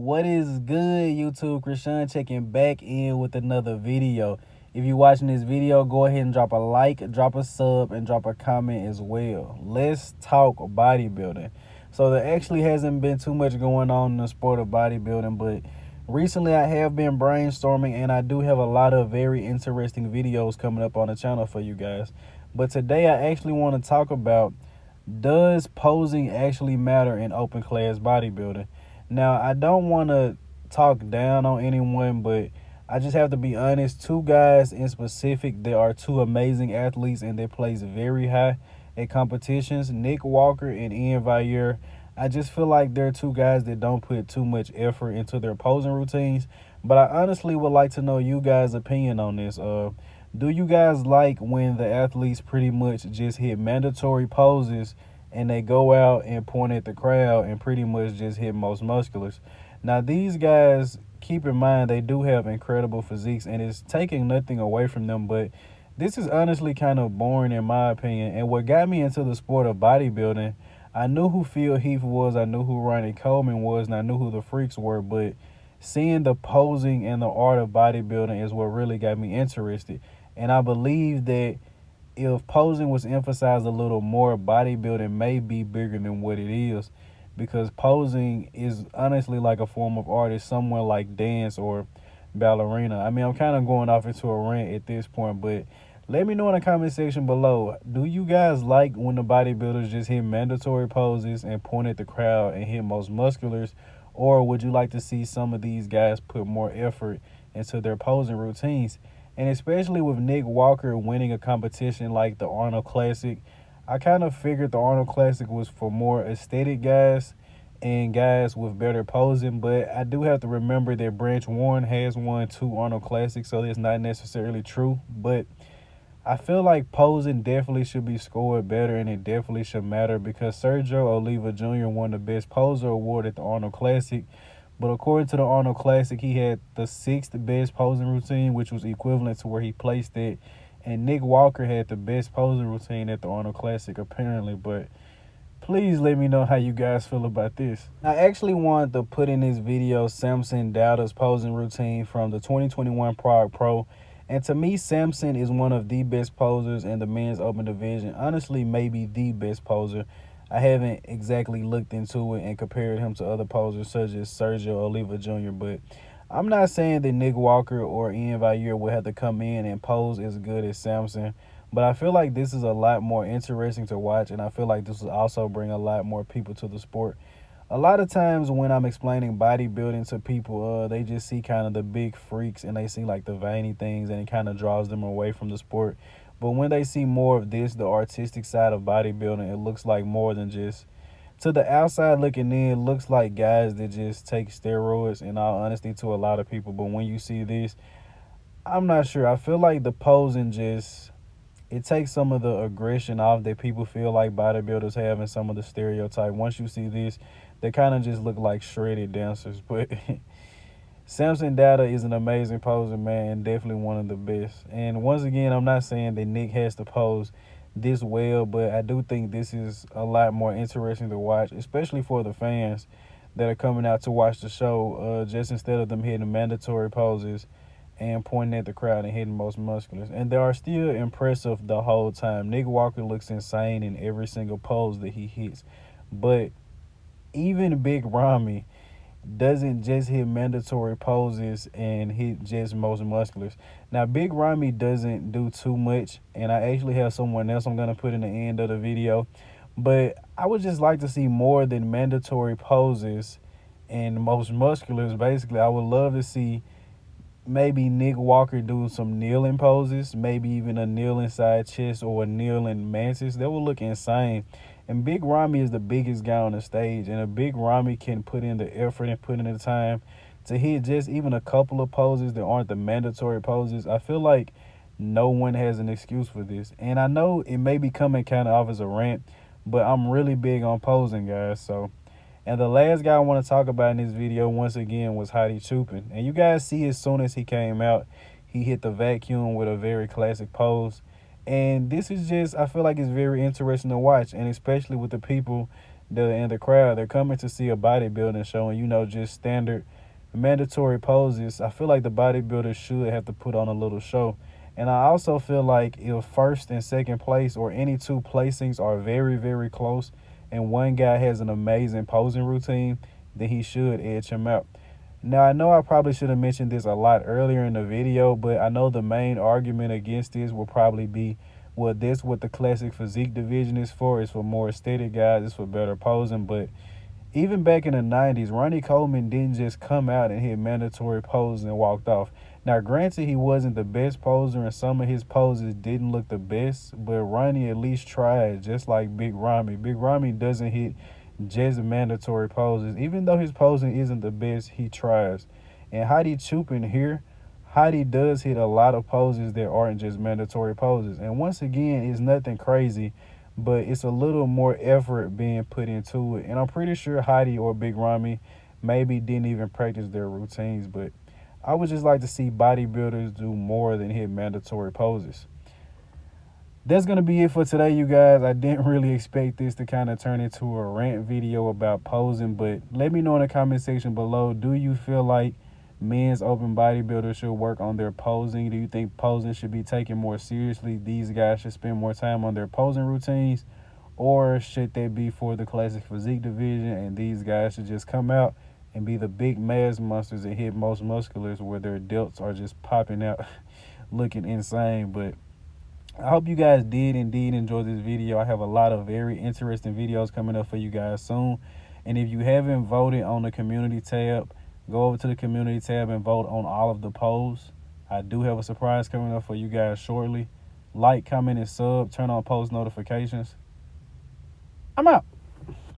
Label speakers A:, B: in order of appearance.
A: What is good, YouTube? Krishan checking back in with another video. If you're watching this video, go ahead and drop a like, drop a sub, and drop a comment as well. Let's talk bodybuilding. So there actually hasn't been too much going on in the sport of bodybuilding, but recently I have been brainstorming and I do have a lot of very interesting videos coming up on the channel for you guys. But today I actually want to talk about, does posing actually matter in open class bodybuilding? Now, I don't want to talk down on anyone, but I just have to be honest. Two guys in specific, they are two amazing athletes and they place very high at competitions. Nickwalker and Ian Valliere. I just feel like they're two guys that don't put too much effort into their posing routines. But I honestly would like to know you guys' opinion on this. Do you guys like when the athletes pretty much just hit mandatory poses and they go out and point at the crowd and pretty much just hit most musculars? Now, these guys, keep in mind, they do have incredible physiques and it's taking nothing away from them, but this is honestly kind of boring in my opinion. And what got me into the sport of bodybuilding, I knew who Phil Heath was, I knew who Ronnie Coleman was, and I knew who the freaks were, but seeing the posing and the art of bodybuilding is what really got me interested. And I believe that if posing was emphasized a little more, bodybuilding may be bigger than what it is, because posing is honestly like a form of art. It's somewhere like dance or ballerina. I mean, I'm kind of going off into a rant at this point, but let me know in the comment section below. Do you guys like when the bodybuilders just hit mandatory poses and point at the crowd and hit most musculars? Or would you like to see some of these guys put more effort into their posing routines? And especially with Nickwalker winning a competition like the Arnold Classic, I kind of figured the Arnold Classic was for more aesthetic guys and guys with better posing. But I do have to remember that Branch Warren has won 2 Arnold Classics, so that's not necessarily true. But I feel like posing definitely should be scored better, and it definitely should matter, because Sergio Oliva Jr. won the Best Poser Award at the Arnold Classic. But according to the Arnold Classic, he had the 6th best posing routine, which was equivalent to where he placed it. And Nickwalker had the best posing routine at the Arnold Classic, apparently. But please let me know how you guys feel about this. I actually wanted to put in this video Samson Duada's posing routine from the 2021 Prague Pro. And to me, Samson is one of the best posers in the men's open division. Honestly, maybe the best poser. I haven't exactly looked into it and compared him to other posers such as Sergio Oliva Jr., but I'm not saying that Nickwalker or Ian Valliere will have to come in and pose as good as Samson, but I feel like this is a lot more interesting to watch, and I feel like this will also bring a lot more people to the sport. A lot of times when I'm explaining bodybuilding to people, they just see kind of the big freaks and they see like the veiny things, and it kind of draws them away from the sport. But when they see more of this, the artistic side of bodybuilding, it looks like more than just, to the outside looking in, it looks like guys that just take steroids, in all honesty, to a lot of people. But when you see this, I'm not sure. I feel like the posing just, it takes some of the aggression off that people feel like bodybuilders have and some of the stereotype. Once you see this, they kind of just look like shredded dancers. But Samson Duada is an amazing poser, man, and definitely one of the best. And once again, I'm not saying that Nick has to pose this well, but I do think this is a lot more interesting to watch, especially for the fans that are coming out to watch the show, just instead of them hitting mandatory poses and pointing at the crowd and hitting most musculars. And they are still impressive the whole time. Nickwalker looks insane in every single pose that he hits. But even Big Ramy doesn't just hit mandatory poses and hit just most musculars. Now, Big Ramy doesn't do too much, and I actually have someone else I'm going to put in the end of the video. But I would just like to see more than mandatory poses and most musculars. Basically, I would love to see maybe Nickwalker do some kneeling poses, maybe even a kneeling side chest or a kneeling mantis. That would look insane. And Big Ramy is the biggest guy on the stage, and a Big Ramy can put in the effort and put in the time to hit just even a couple of poses that aren't the mandatory poses. I feel like no one has an excuse for this. And I know it may be coming kind of off as a rant, but I'm really big on posing, guys. And the last guy I want to talk about in this video, once again, was Hadi Choopan. And you guys see, as soon as he came out, he hit the vacuum with a very classic pose. And this is just, I feel like it's very interesting to watch, and especially with the people in the crowd, they're coming to see a bodybuilding show, and just standard mandatory poses. I feel like the bodybuilder should have to put on a little show. And I also feel like if first and second place or any two placings are very, very close and one guy has an amazing posing routine, then he should edge him out. Now, I know I probably should have mentioned this a lot earlier in the video, but I know the main argument against this will probably be, well, this what the classic physique division is for. It's for more aesthetic guys. It's for better posing. But even back in the 90s, Ronnie Coleman didn't just come out and hit mandatory poses and walked off. Now, granted, he wasn't the best poser, and some of his poses didn't look the best, but Ronnie at least tried, just like Big Ramy. Big Ramy doesn't hit just mandatory poses. Even though his posing isn't the best, he tries. And Hadi Choopan here, Hadi does hit a lot of poses that aren't just mandatory poses. And once again, it's nothing crazy, but it's a little more effort being put into it. And I'm pretty sure Hadi or Big Ramy maybe didn't even practice their routines, but I would just like to see bodybuilders do more than hit mandatory poses. That's going to be it for today, you guys. I didn't really expect this to kind of turn into a rant video about posing, but let me know in the comment section below, do you feel like men's open bodybuilders should work on their posing? Do you think posing should be taken more seriously? These guys should spend more time on their posing routines? Or should they be for the classic physique division and these guys should just come out and be the big mass monsters that hit most musculars where their delts are just popping out looking insane? But I hope you guys did indeed enjoy this video. I have a lot of very interesting videos coming up for you guys soon. And if you haven't voted on the community tab, go over to the community tab and vote on all of the polls. I do have a surprise coming up for you guys shortly. Like, comment, and sub. Turn on post notifications. I'm out.